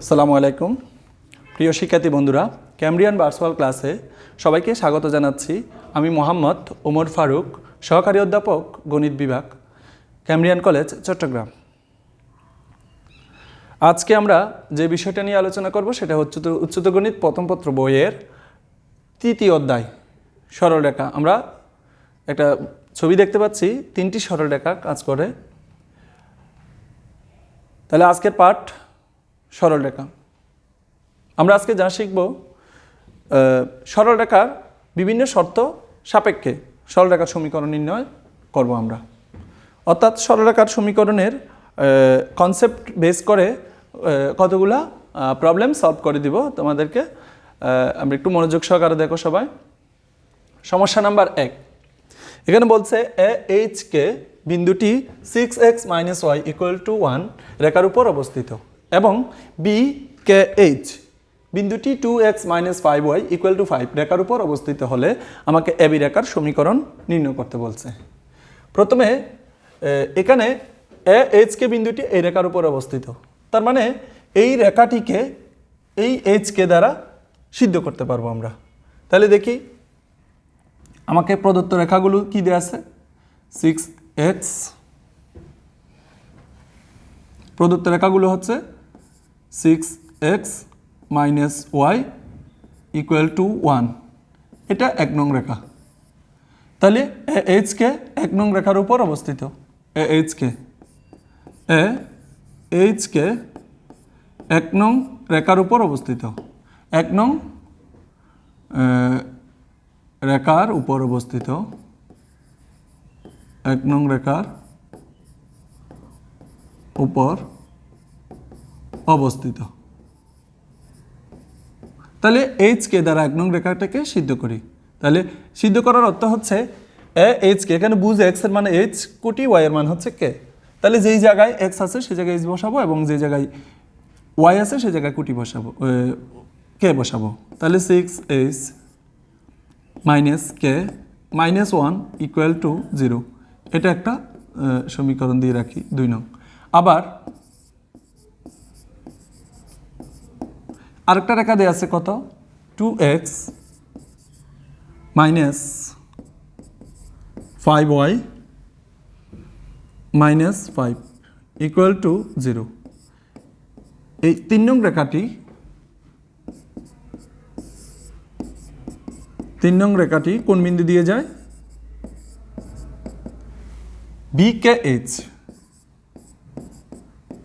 আসসালামু আলাইকুম প্রিয় শিক্ষার্থী বন্ধুরা, ক্যামব্রিয়ান ভার্চুয়াল ক্লাসে সবাইকে স্বাগত জানাচ্ছি। আমি মোহাম্মদ ওমর ফারুক, সহকারী অধ্যাপক, গণিত বিভাগ, ক্যামব্রিয়ান কলেজ, চট্টগ্রাম। আজকে আমরা যে বিষয়টা নিয়ে আলোচনা করব সেটা হচ্ছে উচ্চতর গণিত প্রথম পত্র বইয়ের তৃতীয় অধ্যায় সরলরেখা। আমরা একটা ছবি দেখতে পাচ্ছি, 3টি সরলরেখা কাজ করে। তাহলে আজকের পাঠ সরলরেখা। আমরা আজকে যা শিখব, সরলরেখার বিভিন্ন শর্ত সাপেক্ষে সরলরেখার সমীকরণ নির্ণয় করব আমরা। অর্থাৎ সরলরেখার সমীকরণের কনসেপ্ট বেস করে কতগুলা প্রবলেম সলভ করে দিব তোমাদেরকে। আমরা একটু মনোযোগ সহকারে দেখো সবাই। সমস্যা নাম্বার 1, এখানে বলছে এইচ কে বিন্দুটি 6x - y = 1 রেখার উপর অবস্থিত এবং বি কে এইচ বিন্দুটি 2x - 5y = 5 রেখার উপর অবস্থিত হলে আমাকে এবি রেখার সমীকরণ নির্ণয় করতে বলছে। প্রথমে এখানে এইচ কে বিন্দুটি এই রেখার উপর অবস্থিত, তার মানে এই রেখাটিকে এই এইচ কে দ্বারা সিদ্ধ করতে পারবো আমরা। তাহলে দেখি আমাকে প্রদত্ত রেখাগুলো কি দেওয়া আছে। 6x, প্রদত্ত রেখাগুলো হচ্ছে 6x - y = 1, এটা 1 নং রেখা। তাহলে এইচ কে 1 নং রেখার উপর অবস্থিত। এইচ কে 1 নং রেখার উপর অবস্থিত, 1 নং রেখার উপর অবস্থিত, 1 নং রেখার উপর অবস্থিত। তাহলে এইচ কে দ্বারা 1 নং রেখাটাকে সিদ্ধ করি। তাহলে সিদ্ধ করার অর্থ হচ্ছে এইচ কে, এখানে বুঝ এক্স এর মানে এইচ কোটি, ওয়াই এর মান হচ্ছে কে। তাহলে যেই জায়গায় এক্স আছে সেই জায়গায় এইচ বসাবো এবং যে জায়গায় ওয়াই আছে সেই জায়গায় কোটি বসাবো, কে বসাবো। তাহলে 6h - কে - 1 = 0, এটা একটা সমীকরণ দিয়ে রাখি 2 নং। আবার আরেকটা রেখা দেওয়া আছে কত, 2x - 5y - 5 = 0। এই 3 নং রেখাটি, 3 নং রেখাটি কোন বিন্দু দিয়ে যায়,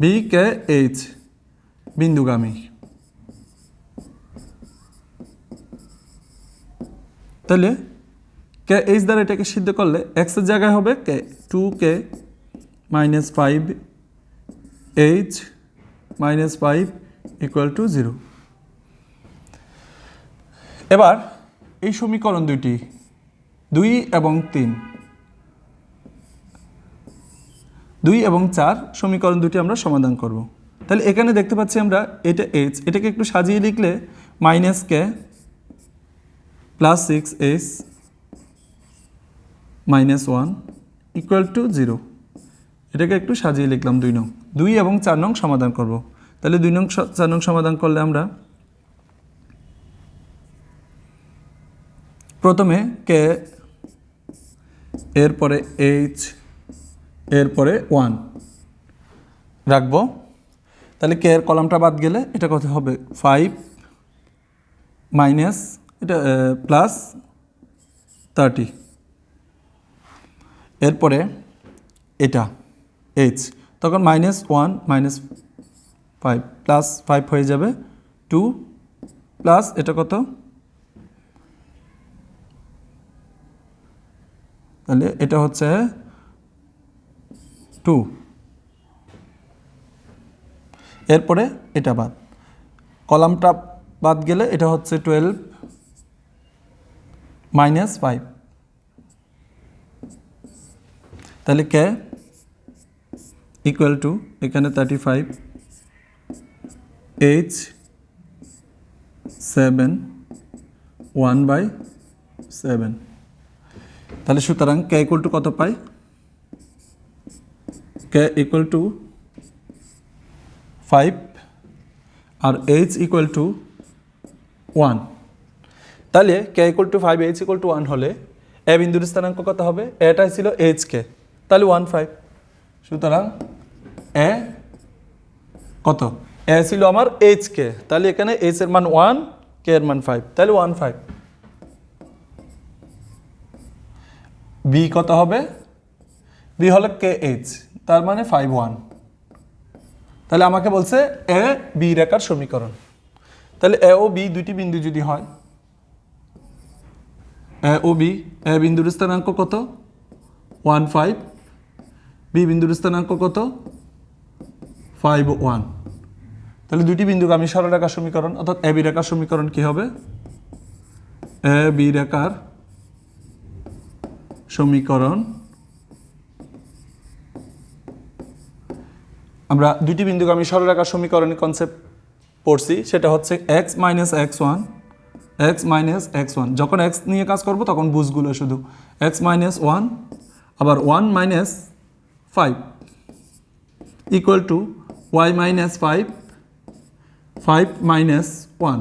BKH বিন্দুগামী। তাহলে কে এইচ দ্বারা এটাকে সিদ্ধ করলে এক্স এর জায়গায় হবে কে 2k - 5h - 5 = 0। এবার এই সমীকরণ দুইটি 2 এবং 3, 2 এবং 4 সমীকরণ দুটি আমরা সমাধান করব। তাহলে এখানে দেখতে পাচ্ছি আমরা এটা এইচ, এটাকে একটু সাজিয়ে লিখলে -k + 6h - 1 = 0, এটাকে একটু সাজিয়ে লিখলাম 2 নং। 2 এবং 4 নং সমাধান করব। তাহলে 2 নং 4 নং সমাধান করলে আমরা প্রথমে কে, এরপরে এইচ, এরপরে 1 রাখবো। তাহলে কে এর কলামটা বাদ গেলে এটা কত হবে, 5 মাইনাস এটা +30, এরপরে এটা এইচ, তখন -1 - 5 +5 হয়ে যাবে 2 প্লাস এটা কত, তাহলে এটা হচ্ছে 2, এরপরে এটা বাদ, কলামটা বাদ গেলে এটা হচ্ছে 12 - 5, তাহলে কে = এখানে 35, h 7 1/7। তাহলে সুতরাং কে = কত পাই, কে = 5 আর এইচ ইকুয়াল টু 1, তাহলে K equal to 5 H equal to 1 হলে এ বিন্দুর স্থানাঙ্ক কত হবে? এটাই ছিল এইচ কে, তাহলে 1 5। সুতরাং এ কত? এ ছিল আমার এইচ কে, তাহলে এখানে এইচ এর মান 1, কে এর মান 5, তাহলে 1 5। বি কত হবে? বি হলো কে এইচ, তার মানে 5 1। তাহলে আমাকে বলছে এ বি রেখার সমীকরণ। তাহলে এ ও বি দুইটি বিন্দু যদি হয়, এ ও বি, এ বিন্দুর স্থানাঙ্ক কত? 1 5, বি বিন্দুর স্থানাঙ্ক কত? 5 1। তাহলে দুইটি বিন্দুগামী সরলরেখার সমীকরণ অর্থাৎ এ বি রেখার সমীকরণ কি হবে? এ বি রেখার সমীকরণ, আমরা দুইটি বিন্দুগামী সরলরেখার সমীকরণের কনসেপ্ট পড়ছি, সেটা হচ্ছে x minus x1, x minus x1। যখন x নিয়ে কাজ করব তখন বুঝগুলো শুধু x মাইনাস 1 আবার 1 minus 5 equal to y minus 5, 5 minus 1।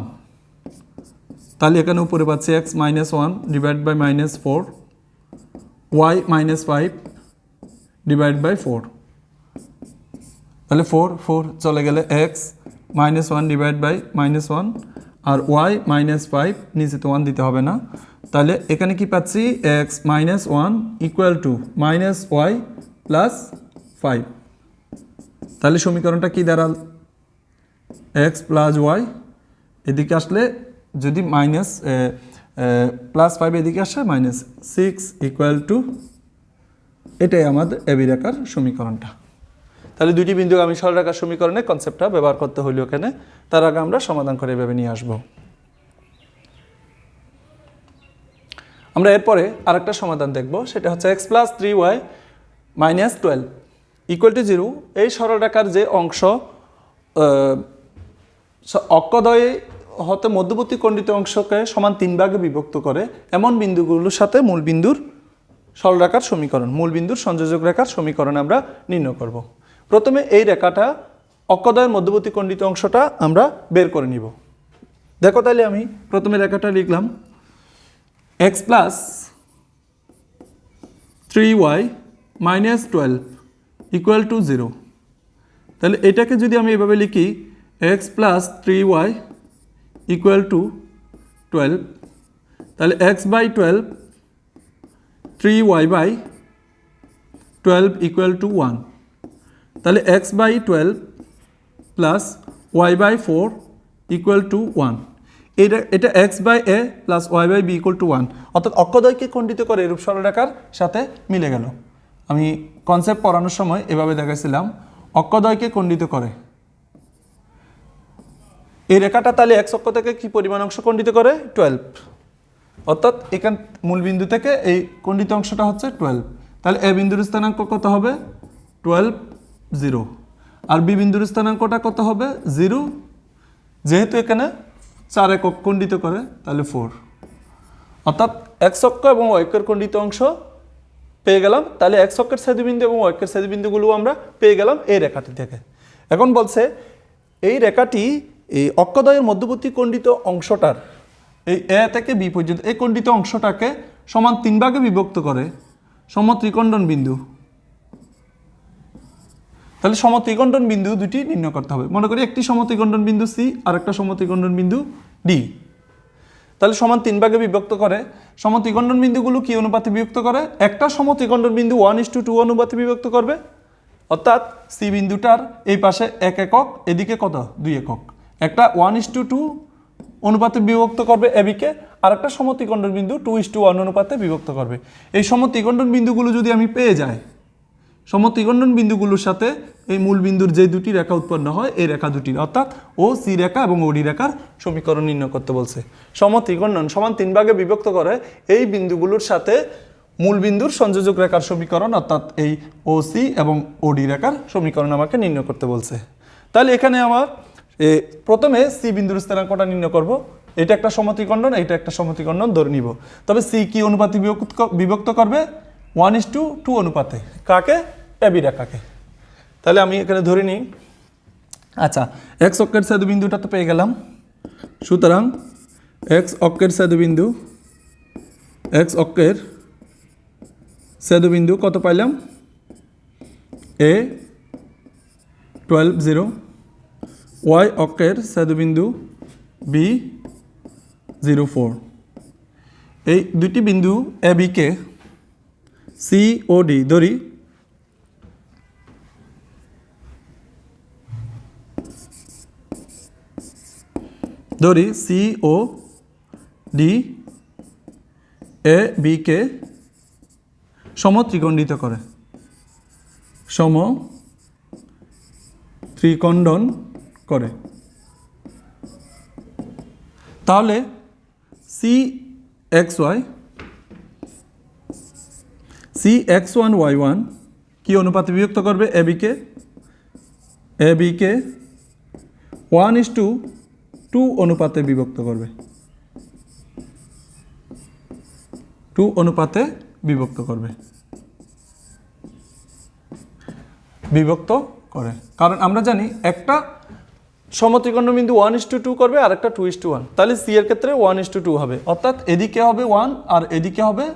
তাহলে এখানে উপরে পাচ্ছি x minus 1 divide by minus 4, y minus 5 divide by 4। তাহলে 4 4 চলে গেলে x minus 1 divide by minus 1 আর y মাইনাস 5, নিচে তো 1 দিতে হবে না। তাহলে এখানে কি পাচ্ছি? x minus 1 equal to minus y plus 5। তাহলে সমীকরণটা কি দাঁড়াল? x প্লাস y, এদিকে আসলে যদি মাইনাস প্লাস 5 এদিকে আসে মাইনাস 6 ইকুয়াল টু, এটাই আমাদের এবি রেখার সমীকরণটা। তাহলে দুইটি বিন্দুগামী সরলরেখার সমীকরণের কনসেপ্টটা ব্যবহার করতে হলো এখানে। তার আগে আমরা সমাধান করে এভাবে নিয়ে আসব। আমরা এরপরে আরেকটা সমাধান দেখব, সেটা হচ্ছে x plus 3y minus 12 equal to 0। এই সরলরেখার যে অংশ অক্ষদ্বয়ে হতে মধ্যবর্তী খণ্ডিত অংশকে সমান 3 ভাগে বিভক্ত করে এমন বিন্দুগুলোর সাথে মূল বিন্দুর সরলরেখার সমীকরণ, মূল বিন্দুর সংযোজক রেখার সমীকরণ আমরা নির্ণয় করব। প্রথমে এই রেখাটা অক্ষদ্বয়ের মধ্যবর্তী খণ্ডিত অংশটা আমরা বের করে নিব। দেখো তাহলে আমি প্রথমে রেখাটা লিখলাম x plus 3y minus 12 equal to 0। তাহলে এটাকে যদি আমি এভাবে লিখি x plus 3y equal to 12, তাহলে x by 12 3y by 12 equal to 1। তাহলে x by 12 plus y by 4 equal to 1। এটা x by a plus y by b equal to 1, অর্থাৎ অক্ষদ্বয়কে খণ্ডিত করে এরূপ সরলরেখার সাথে মিলে গেল। আমি কনসেপ্ট পড়ানোর সময় এভাবে দেখাইছিলাম, অক্ষদ্বয়কে খণ্ডিত করে এই রেখাটা, তাহলে x অক্ষ থেকে কি পরিমাণ অংশ খণ্ডিত করে? 12, অর্থাৎ এখান মূল বিন্দু থেকে এই খণ্ডিত অংশটা হচ্ছে 12। তাহলে এ বিন্দুর স্থানাঙ্ক কত হবে? 12 0। আর বি বিন্দুর স্থানাঙ্কটা কত হবে? 0। যেহেতু এখানে 4 একক খণ্ডিত করে তাহলে 4, অর্থাৎ x অক্ষ এবং y অক্ষের খণ্ডিত অংশ পেয়ে গেলাম। তাহলে x অক্ষের ছেদবিন্দু এবং y অক্ষের ছেদবিন্দুগুলো আমরা পেয়ে গেলাম এই রেখাটি থেকে। এখন বলছে এই রেখাটি এই অক্ষদ্বয়ের মধ্যবর্তী খণ্ডিত অংশটার এই এ থেকে বি পর্যন্ত এই খণ্ডিত অংশটাকে সমান 3 ভাগে বিভক্ত করে সমত্রিকোণন বিন্দু। তাহলে সমত্রিকোণন বিন্দু দুটি নির্ণয় করতে হবে। মনে করি একটি সমত্রিকোণন বিন্দু সি আর একটা সমত্রিকোণন বিন্দু ডি। তাহলে সমান 3 ভাগে বিভক্ত করে। সমত্রিকোণন বিন্দুগুলো কি অনুপাতে বিভক্ত করে? একটা সমত্রিকোণন বিন্দু 1:2 অনুপাতে বিভক্ত করবে, অর্থাৎ সি বিন্দুটার এই পাশে 1 একক, এদিকে কত? 2 একক। একটা 1:2 অনুপাতে বিভক্ত করবে এবিকে, আর একটা সমত্রিকোণন বিন্দু 2:1 অনুপাতে বিভক্ত করবে। এই সমত্রিকোণন বিন্দুগুলো যদি আমি পেয়ে যাই, সমত্রিকোণন বিন্দুগুলোর সাথে এই মূল বিন্দুর যে দুটি রেখা উৎপন্ন হয় এই রেখা দুটির, অর্থাৎ ও সি রেখা এবং ওডি রেখার সমীকরণ নির্ণয় করতে বলছে। সমত্রিকোণন সমান 3 ভাগে বিভক্ত করে এই বিন্দুগুলোর সাথে মূল বিন্দুর সংযোজক রেখার সমীকরণ, অর্থাৎ এই ও সি এবং ওডি রেখার সমীকরণ আমাকে নির্ণয় করতে বলছে। তাহলে এখানে আমার প্রথমে সি বিন্দুর স্থানাঙ্কটা নির্ণয় করব। এটা একটা সমত্রিকোণন, এটা একটা সমত্রিকোণন ধরে নিব। তবে সি কি অনুপাতে বিভক্ত করবে? 1:2 অনুপাতে। কাকে? এবি রেখাকে। তাহলে আমি এখানে ধরে নিই আচ্ছা, এক্স অক্ষের ছেদবিন্দুটা তো পেয়ে গেলাম। সুতরাং এক্স অক্ষের ছেদবিন্দু কত পাইলাম? এ 12 0। ওয়াই অক্ষের ছেদবিন্দু বি 0 4। এই দুটি বিন্দু এ বিকে সি ও ডি ধরি। সি ও ডি এ বিকে সমত্রিখণ্ডিত করে, সমত্রিখণ্ডন করে। তাহলে C x one y one কী অনুপাতে বিভক্ত করবে? এ বিকে 1:2 অনুপাতে বিভক্ত করবে, 2 অনুপাতে বিভক্ত করে। কারণ আমরা জানি একটা সমত্রিখণ্ড বিন্দু 1:2 করবে আর একটা 2:1। তাহলে সি এর ক্ষেত্রে 1:2 হবে, অর্থাৎ এদিকে হবে 1 আর এদিকে হবে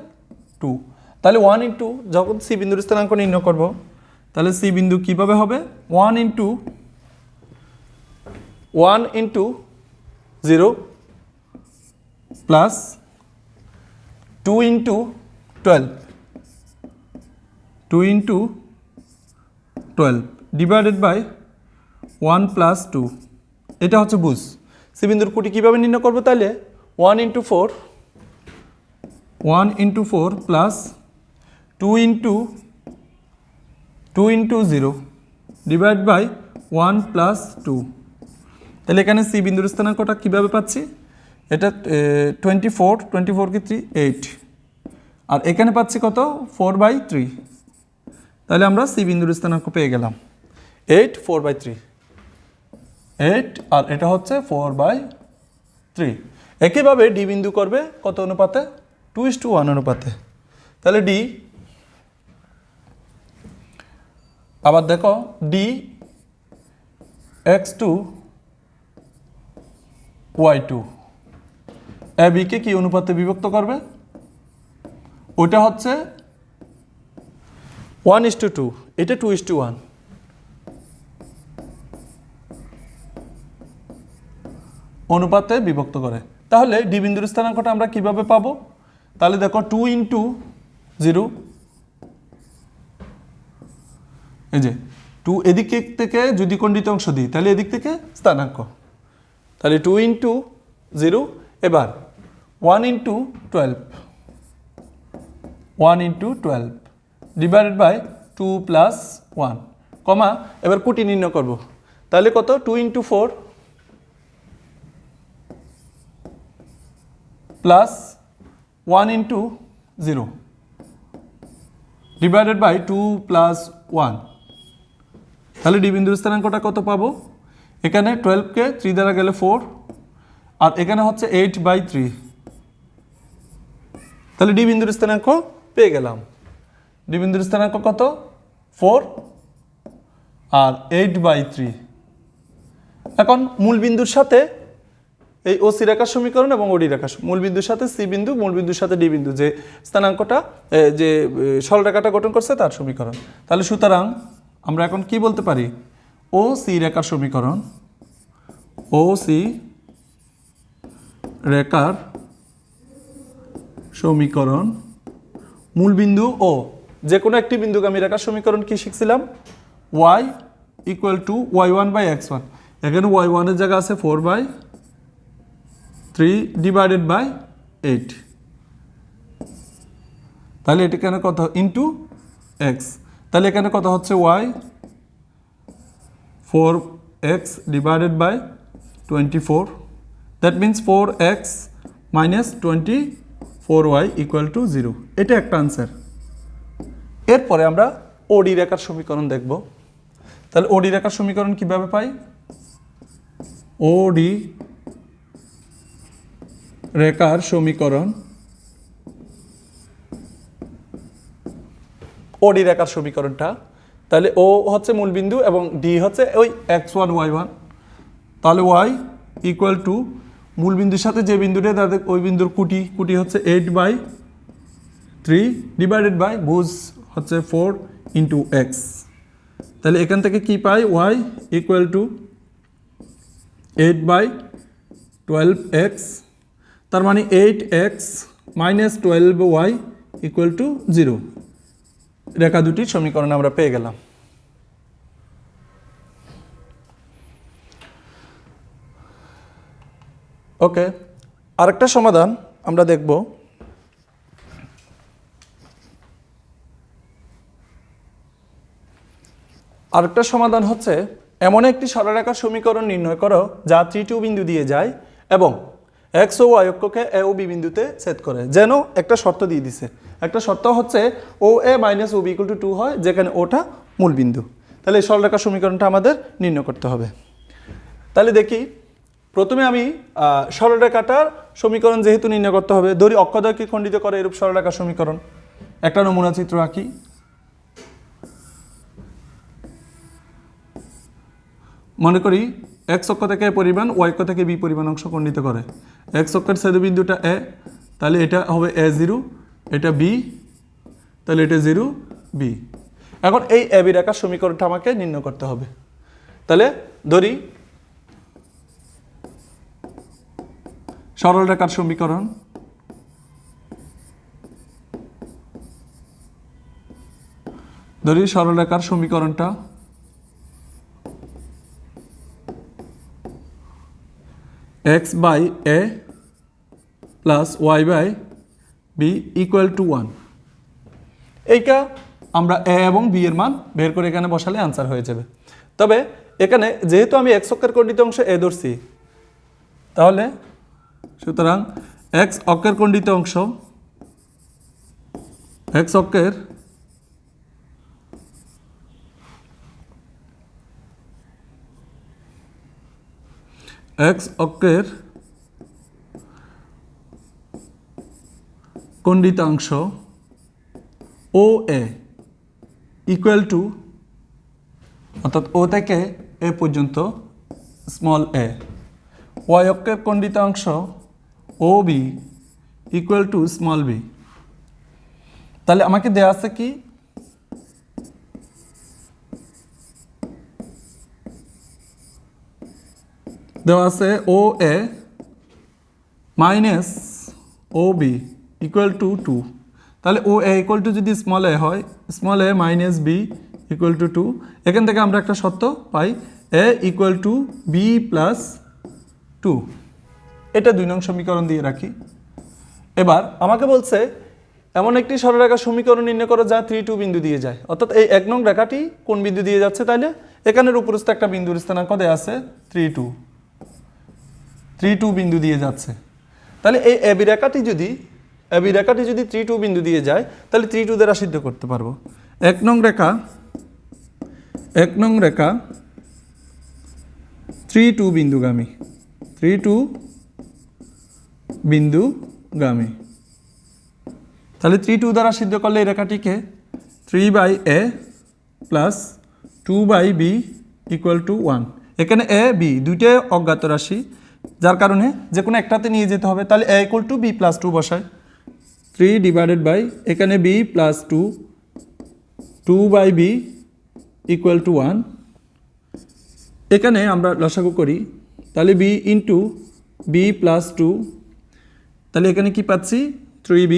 2। তাহলে 1 যখন সি বিন্দুর স্থানাঙ্ক নির্ণয় করব, তাহলে সি বিন্দু কীভাবে হবে? 1 into 0 plus 2 into 12 divided by 1 plus 2। এটা হচ্ছে বুঝ। সি বিন্দুর কুটি কীভাবে নির্ণয় করবো? তাহলে 1 into 4 plus 2 into 0 divide by 1 plus 2। তাহলে এখানে সি বিন্দুর স্থানাঙ্কটা কীভাবে পাচ্ছি? এটা 24 কি 3 8, আর এখানে পাচ্ছি কত? 4/3। তাহলে আমরা সি বিন্দুর স্থানাঙ্ক পেয়ে গেলাম 8 4/3, 8 আর এটা হচ্ছে 4/3। একইভাবে ডি বিন্দু করবে কত অনুপাতে? 2:1 অনুপাতে। তাহলে ডি, আবার দেখো ডি x2 y2 এ বিকে কি অনুপাতে বিভক্ত করবে? ওটা হচ্ছে 1:2, এটা 2:1। অনুপাতে বিভক্ত করে। তাহলে ডি বিন্দুর স্থানাঙ্কটা আমরা কিভাবে পাবো? তাহলে দেখো 2 into 0, এই যে 2 এদিক থেকে যদি খণ্ডিত অংশ দিই তাহলে এদিক থেকে স্থানাঙ্ক, তাহলে 2 into 0। এবার 1 into 12 ডিভাইডেড বাই 2 প্লাস 1 কমা, এবার কুটি নির্ণয় করব। তাহলে কত? 2 into 4 plus 1 into 0 divided by 2 plus 1। তাহলে ডি বিন্দুর স্থানাঙ্কটা কত পাবো? এখানে 12কে 3 দ্বারা গেলে 4, আর এখানে হচ্ছে 8/3। তাহলে ডি বিন্দুর স্থানাঙ্ক পেয়ে গেলাম। ডি বিন্দুর স্থানাঙ্ক কত? 4 আর 8/3। এখন মূল বিন্দুর সাথে এই ওসি রেখার সমীকরণ এবং ওডি রেখা, মূল বিন্দুর সাথে সি বিন্দু, মূল বিন্দুর সাথে ডি বিন্দু, যে স্থানাঙ্কটা যে সরলরেখাটা গঠন করছে তার সমীকরণ। তাহলে সুতরাং আমরা এখন কি বলতে পারি? ও সি রেখার সমীকরণ, মূল বিন্দু ও যে কোনো একটি বিন্দুগামী রেখার সমীকরণ কি শিখছিলাম? y = y1/x1। এখানে y1 এর জায়গা আছে 4/3 ডিভাইডেড বাই 8। তাহলে এটি কেন কত? Into x. তাহলে এখানে কত হচ্ছে? y 4x divided by 24। That means 4x minus 24y = 0। এটা একটা আনসার। এরপরে আমরা ওডি রেখার সমীকরণ দেখব। তাহলে ওডি রেখার সমীকরণ কিভাবে পাই? ওডি রেখার সমীকরণটা তাহলে ও হচ্ছে মূলবিন্দু এবং ডি হচ্ছে ওই x1 y1, তাহলে y ইকুয়াল টু মূলবিন্দুর সাথে যে বিন্দুটা তাদের ওই বিন্দুর কুটি হচ্ছে 8/3 ডিভাইডেড বাই বুঝ হচ্ছে 4 ইন্টু এক্স। তাহলে এখান থেকে কি পাই, y ইকুয়াল টু 8/12x, তার মানে 8x minus 12y equal to 0। রেখা দুটির সমীকরণ আমরা পেয়ে গেলাম। ওকে, আরেকটা সমাধান আমরা দেখব। আরেকটা সমাধান হচ্ছে এমন একটি সরলরেখার সমীকরণ নির্ণয় করো যা 3-2 বিন্দু দিয়ে যায় এবং এক্স ও ওয়াই অক্ষকে এ ও বি বিন্দুতে ছেদ করে। যেন একটা শর্ত দিয়ে দিছে, একটা শর্ত হচ্ছে O A minus O B equal to 2 হয়, যেখানে ওটা মূল বিন্দু। তাহলে এই সরলরেখার সমীকরণটা আমাদের নির্ণয় করতে হবে। তাহলে দেখি, প্রথমে আমি সরলরেখাটার সমীকরণ যেহেতু নির্ণয় করতে হবে, ধরি অক্ষদ্বয়কে খণ্ডিত করে এরূপ সরলরেখার সমীকরণ। একটা নমুনা চিত্র আঁকি। মনে করি এক্স অক্ষ থেকে এ পরিমাণ, ওয়াই অক্ষ থেকে বি পরিমাণ অংশ খণ্ডিত করে। এক্স অক্ষের ছেদবিন্দুটা এ, তাহলে এটা হবে a0, এটা বি, তাহলে এটা 0 বি। এখন এই এ বি রেখার সমীকরণটা আমাকে নির্ণয় করতে হবে। তাহলে ধরি সরল রেখার সমীকরণ, সরল রেখার সমীকরণটা x by a plus y by b equal to 1। এইটা আমরা এ এবং বি এর মান বের করে এখানে বসালে আনসার হয়ে যাবে। তবে এখানে যেহেতু আমি এক্স অক্ষের খণ্ডিত অংশ এ ধরছি, তাহলে সুতরাং এক্স অক্ষের খণ্ডিত অংশ, এক্স অক্ষের খণ্ডিতাংশ ও এ ইকুয়াল টু, অর্থাৎ ও থেকে এ পর্যন্ত স্মল এ। ওয়াই অক্ষের খণ্ডিতাংশ O B equal to small b. তাহলে আমাকে দেওয়া আছে কি, দেওয়া আছে O A minus O B equal to 2। তাহলে ও এ ইকুয়াল টু যদি স্মল এ হয়, small a minus b equal to 2। এখান থেকে আমরা একটা শর্ত পাই, a equal to b plus 2। এটা 2 নং সমীকরণ দিয়ে রাখি। এবার আমাকে বলছে এমন একটি সরলরেখার সমীকরণ নির্ণয় করো যা 3-2 বিন্দু দিয়ে যায়। অর্থাৎ এই 1 নং রেখাটি কোন বিন্দু দিয়ে যাচ্ছে, তাইলে এখানের উপরস্থ একটা বিন্দুর স্থানাঙ্ক দেওয়া আছে 3-2 বিন্দু দিয়ে যাচ্ছে। তাহলে এই এবি রেখাটি যদি 3-2 বিন্দু দিয়ে যায়, তাহলে 3-2 দ্বারা সিদ্ধ করতে পারবো। 1 নং রেখা 3-2 বিন্দুগামী, 3-2 বিন্দুগামী। তাহলে 3-2 দ্বারা সিদ্ধ করলে এই রেখাটিকে 3/a plus 2/b equal to 1। এখানে এ বি দুইটাই অজ্ঞাত রাশি, যার কারণে যে কোনো একটাতে নিয়ে যেতে হবে। তাহলে a equal to b plus 2 বসায়, 3 ডিভাইডেড বাই এখানে b plus 2, 2/b equal to 1। এখানে আমরা লসাগু করি, তাহলে বি ইন্টু বি প্লাস 2, তাহলে এখানে কি পাচ্ছি 3b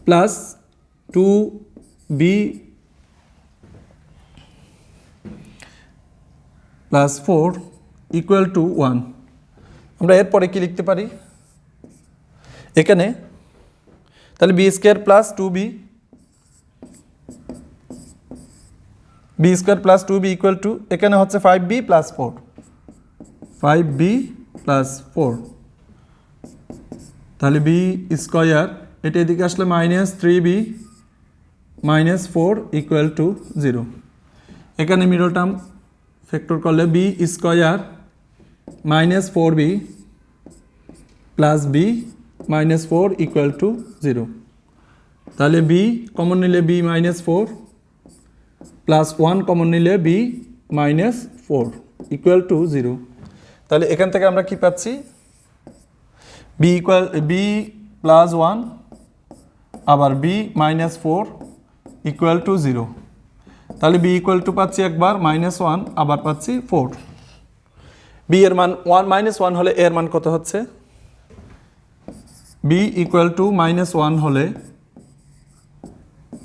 plus 2b plus 4 equal to 1। আমরা এরপরে কি লিখতে পারি এখানে, তাহলে b square plus 2b, b square plus 2b equal to এখানে হচ্ছে 5b প্লাস 4, 5b প্লাস 4। তাহলে বি স্কোয়ার, এটা এদিকে আসলে minus 3b minus 4 equal to 0। এখানে মিডল টার্ম ফ্যাক্টর করলে b square minus 4b plus b minus 4 equal to 0। তাহলে b common নিলে বি মাইনাস 4, প্লাস 1 কমন নিলে বি মাইনাস 4 ইকুয়াল টু 0। তাহলে এখান থেকে আমরা কি পাচ্ছি, বি প্লাস 1 আবার বি মাইনাস 4 ইকুয়াল টু 0। তাহলে বি ইকুয়াল টু পাচ্ছি একবার -1 আবার পাচ্ছি 4। বি এর মান 1 -1 হলে এর মান কত হচ্ছে, বি ইকুয়াল টু -1 হলে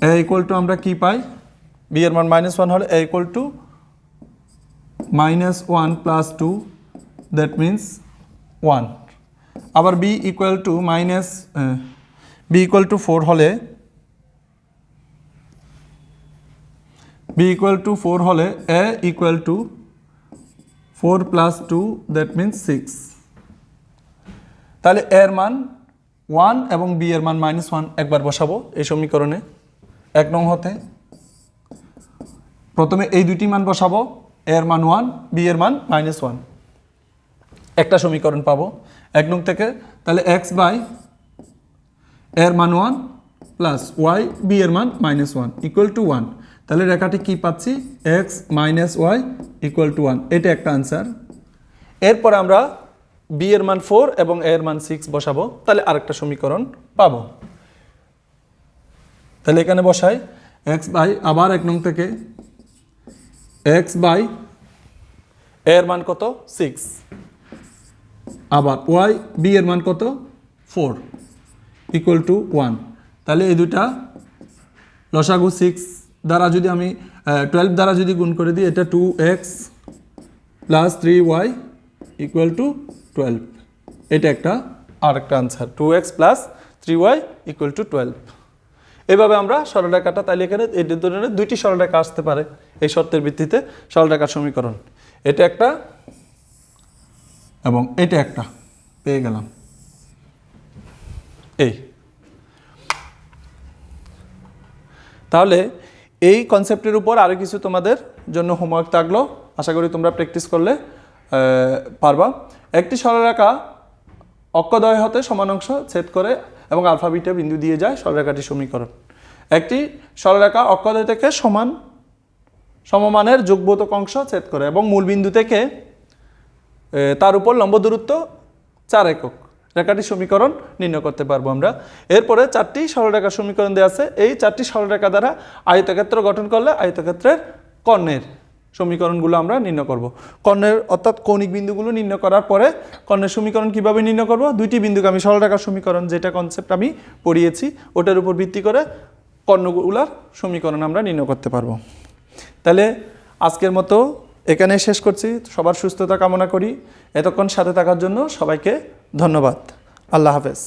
এ ইকুয়াল টু আমরা কি পাই, বি এর মান -1 হলে এ ইকুয়াল টু -1 প্লাস 2 দ্যাট মিন্স 1। আবার বি ইকুয়াল টু 4 হলে বি ইকুয়াল টু 4 হলে এ ইকুয়াল টু 4 প্লাস 2 দ্যাট মিন্স 6। তাহলে এর মান 1 এবং বি এর মান -1 একবার বসাবো এই সমীকরণে 1 নং হতে। প্রথমে এই দুইটি মান বসাবো, এর মান 1, বি এর মান -1, একটা সমীকরণ পাবো 1 নং থেকে। তাহলে এক্স বাই এর মান 1 প্লাস ওয়াই বি এর মান -1 ইকুয়াল টু 1। তাহলে রেখাটি কি পাচ্ছি, x minus y equal to 1, এটা একটা আনসার। এরপর আমরা বি এর মান 4 এবং এ এর মান 6 বসাবো, তাহলে আরেকটা সমীকরণ পাবো। তাহলে এখানে বসাই এক্স বাই আবার 1 নং থেকে এক্স বাই এর মান কত 6 আবার ওয়াই বি এর মান কত 4 ইকুয়াল টু 1। তাহলে এই দুটা লসাগু 6 দ্বারা যদি আমি 12 দ্বারা যদি গুণ করে দিই, এটা 2x plus 3y equal to 12, এটা একটা আরেকটা answer, 2x plus 3y equal to 12। এইভাবে আমরা সরলরেখাটা, তাহলে এখানে এই ধরনের দুইটি সরলরেখা আসতে পারে এই শর্তের ভিত্তিতে সরলরেখার সমীকরণ, এটা একটা এবং এটা একটা পেয়ে গেলাম। এই তাহলে এই কনসেপ্টের উপর আরও কিছু তোমাদের জন্য হোমওয়ার্ক থাকলো, আশা করি তোমরা প্র্যাকটিস করলে পারবা। একটি সরলরেখা অক্ষদ্বয় হতে সমান অংশ ছেদ করে এবং আলফা বিটা বিন্দু দিয়ে যায় সরলরেখাটির সমীকরণ। একটি সরলরেখা অক্ষদ্বয় থেকে সমমানের যোগবোধক অংশ ছেদ করে এবং মূল বিন্দু থেকে তার উপর লম্ব দূরত্ব 4 একক, রেখাটির সমীকরণ নির্ণয় করতে পারবো আমরা। এরপরে 4টি সরলরেখার সমীকরণ দেওয়া আছে, এই 4টি সরলরেখা দ্বারা আয়তক্ষেত্র গঠন করলে আয়তক্ষেত্রের কর্ণের সমীকরণগুলো আমরা নির্ণয় করব। কর্ণের অর্থাৎ কৌণিক বিন্দুগুলো নির্ণয় করার পরে কর্ণের সমীকরণ কিভাবে নির্ণয় করব, দুইটি বিন্দুকে আমি সরলরেখার সমীকরণ যেটা কনসেপ্ট আমি পড়িয়েছি ওটার উপর ভিত্তি করে কর্ণগুলার সমীকরণ আমরা নির্ণয় করতে পারবো। তাহলে আজকের মতো এখানে শেষ করছি, সবার সুস্থতা কামনা করি। এতক্ষণ সাথে থাকার জন্য সবাইকে ধন্যবাদ। আল্লাহ হাফেজ।